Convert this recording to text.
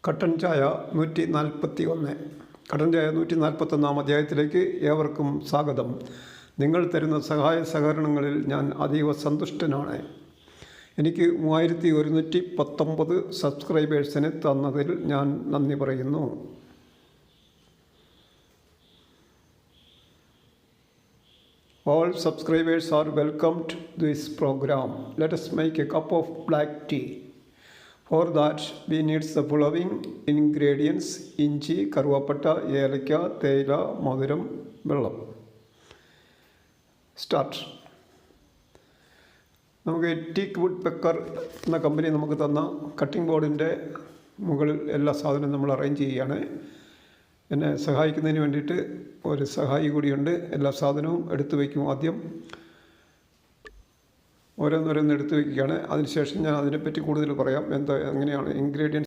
കട്ടൻ ചായ 141. കട്ടൻ ചായ 141 അധ്യായത്തിലേക്ക് ഏവർക്കും സ്വാഗതം. നിങ്ങൾ തരുന്ന സഹായ സഹകരണങ്ങളിൽ ഞാൻ അതീവ സന്തുഷ്ടനാണ്. എനിക്ക് 3119 സബ്സ്ക്രൈബേഴ്സിനെ തന്നതിൽ ഞാൻ നന്ദി പറയുന്നു. All subscribers are welcomed to this program. Let us make a cup of black tea. For that, we need the following ingredients: ഇഞ്ചി, കറുവാപ്പട്ട, ഏലക്ക, തേയില, മധുരം, വെള്ളം. സ്റ്റാർട്ട്. നമുക്ക് ടീക്ക് വുഡ് പെക്കർ എന്ന കമ്പനി നമുക്ക് തന്ന കട്ടിംഗ് ബോർഡിൻ്റെ മുകളിൽ എല്ലാ സാധനവും നമ്മൾ അറേഞ്ച് ചെയ്യുകയാണ്. എന്നെ സഹായിക്കുന്നതിന് വേണ്ടിയിട്ട് ഒരു സഹായി കൂടിയുണ്ട്. എല്ലാ സാധനവും എടുത്തു വയ്ക്കും. ആദ്യം ഓരോന്നോരോന്ന് എടുത്തു വയ്ക്കുകയാണ്. അതിനുശേഷം ഞാൻ അതിനെപ്പറ്റി കൂടുതൽ പറയാം. എങ്ങനെയാണ് ഇൻഗ്രീഡിയൻസ്